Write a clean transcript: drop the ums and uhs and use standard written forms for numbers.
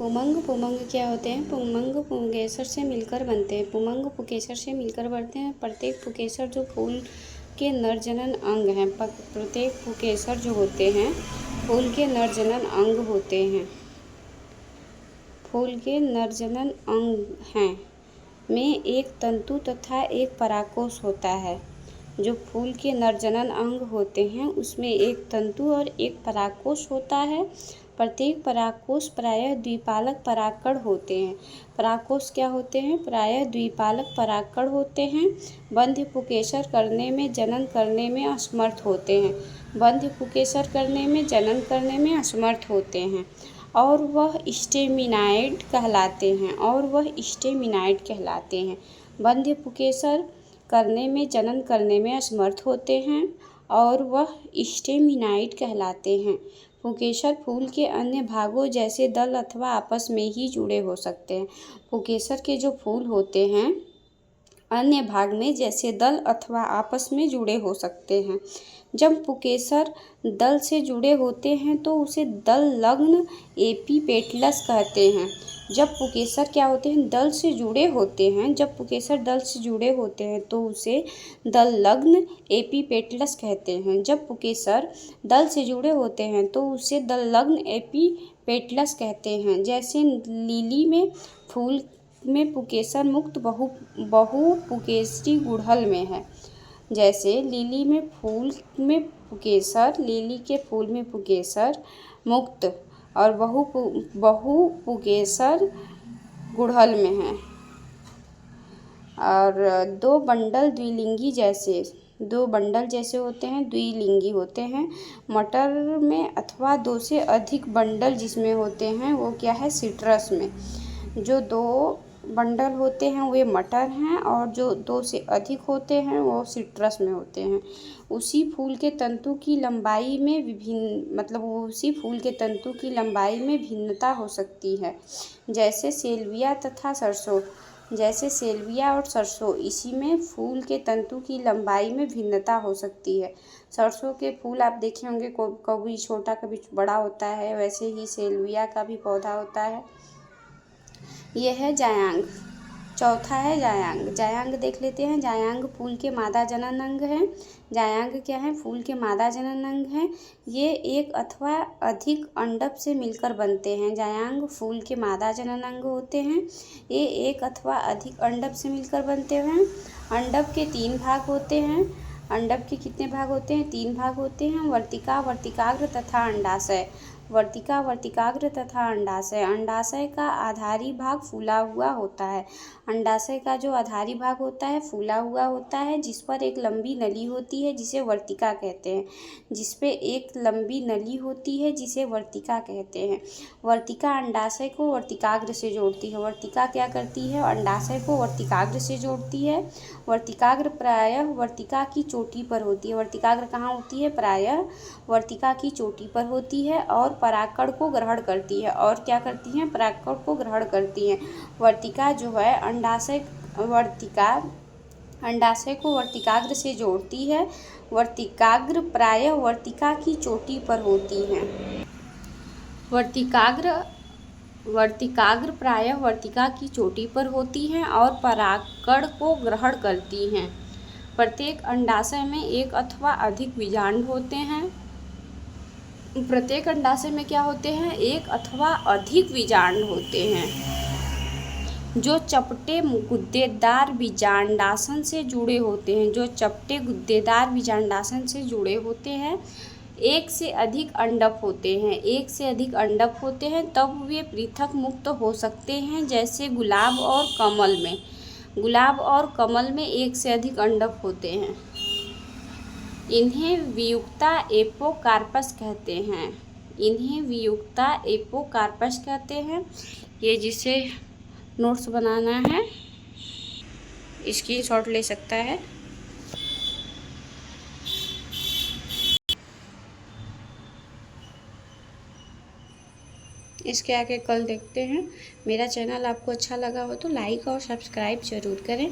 पुमंग क्या होते हैं? पुमंग पुंकेसर से मिलकर बनते हैं। पुमंग पुंकेसर से मिलकर बनते हैं। प्रत्येक पुंकेसर जो फूल के नरजनन अंग हैं। प्रत्येक पुंकेसर जो होते हैं फूल के नरजनन अंग होते हैं। फूल के नरजनन अंग हैं में एक तंतु तथा एक परागकोश होता है। जो फूल के नरजनन अंग होते हैं उसमें एक तंतु और एक परागकोश होता है। प्रत्येक परागकोश प्रायः द्विपालक परागकण होते हैं। परागकोश क्या होते हैं? प्रायः द्विपालक परागकण होते हैं। बंध्य पुंकेसर करने में जनन करने में असमर्थ होते हैं। बंध्य पुंकेसर करने में जनन करने में असमर्थ होते हैं और वह स्टेमिनाइड कहलाते हैं। बंध्य पुंकेसर करने में जनन करने में असमर्थ होते हैं और वह स्टेमिनाइड कहलाते हैं। पुंकेसर फूल के अन्य भागों जैसे दल अथवा आपस में ही जुड़े हो सकते हैं। पुंकेसर के जो फूल होते हैं अन्य भाग में जैसे दल अथवा आपस में जुड़े हो सकते हैं। जब पुंकेसर दल से जुड़े होते हैं तो उसे दल लग्न एपिपेटलस कहते हैं। जब पुंकेसर क्या होते हैं? दल से जुड़े होते हैं। जब पुंकेसर दल से जुड़े होते हैं तो उसे दल लग्न एपिपेटलस कहते हैं। जब पुंकेसर दल से जुड़े होते हैं तो उसे दल लग्न एपिपेटलस कहते हैं। जैसे लिली में फूल में पुंकेसर मुक्त बहुपुंकेसरी गुड़हल में है। जैसे लिली के फूल में पुंकेसर मुक्त और बहुपुंकेसर गुड़हल में है। और दो बंडल जैसे होते हैं, द्विलिंगी होते हैं। मटर में अथवा दो से अधिक बंडल जिसमें होते हैं वो क्या है? सिट्रस में। जो दो बंडल होते हैं वे मटर हैं और जो दो से अधिक होते हैं वो सिट्रस में होते हैं। उसी फूल के तंतु की लंबाई में भिन्नता हो सकती है। जैसे सेल्विया और सरसों इसी में फूल के तंतु की लंबाई में भिन्नता हो सकती है। सरसों के फूल आप देखे होंगे कभी छोटा कभी बड़ा होता है, वैसे ही सेल्विया का भी पौधा होता है। यह है जायांग। चौथा है जायांग। जायांग देख लेते हैं। जायांग फूल के मादा जनन अंग हैं। जायांग क्या है? फूल के मादा जनन अंग हैं। ये एक अथवा अधिक अंडक से मिलकर बनते हैं। जायांग फूल के मादा जनन अंग होते हैं। ये एक अथवा अधिक अंडक से मिलकर बनते हैं। अंडक के 3 भाग होते हैं। अंडक के कितने भाग होते हैं? 3 भाग होते हैं। वर्तिका, वर्तिकाग्र तथा अंडाशय। वर्तिका, वर्तिकाग्र तथा अंडाशय। अंडाशय का आधारी भाग फूला हुआ होता है। अंडाशय का जो आधारी भाग होता है फूला हुआ होता है, जिस पर एक लंबी नली होती है जिसे वर्तिका कहते हैं। वर्तिका अंडाशय को वर्तिकाग्र से जोड़ती है। वर्तिका क्या करती है? अंडाशय को वर्तिकाग्र से जोड़ती है। वर्तिकाग्र प्रायः वर्तिका की चोटी पर होती है। वर्तिकाग्र कहाँ होती है? प्रायः वर्तिका की चोटी पर होती है और परागकण को ग्रहण करती है। और क्या करती हैं? परागकण को ग्रहण करती हैं। वर्तिका जो है अंडाशय को वर्तिकाग्र से जोड़ती है। वर्तिकाग्र प्रायः वर्तिका की चोटी पर होती हैं। वर्तिकाग्र प्रायः वर्तिका की चोटी पर होती हैं और परागकण को ग्रहण करती हैं। प्रत्येक अंडाशय में एक अथवा अधिक बीजांड होते हैं। प्रत्येक अंडाशय में क्या होते हैं? एक अथवा अधिक बीजांड होते हैं जो चपटे गुद्देदार बीजांडासन से जुड़े होते हैं। एक से अधिक अंडक होते हैं तब वे पृथक मुक्त हो सकते हैं। जैसे गुलाब और कमल में एक से अधिक अंडक होते हैं। इन्हें वियुक्ता एपोकार्पस कहते हैं। ये जिसे नोट्स बनाना है स्क्रीनशॉट ले सकता है। इसके आगे कल देखते हैं। मेरा चैनल आपको अच्छा लगा हो तो लाइक और सब्सक्राइब ज़रूर करें।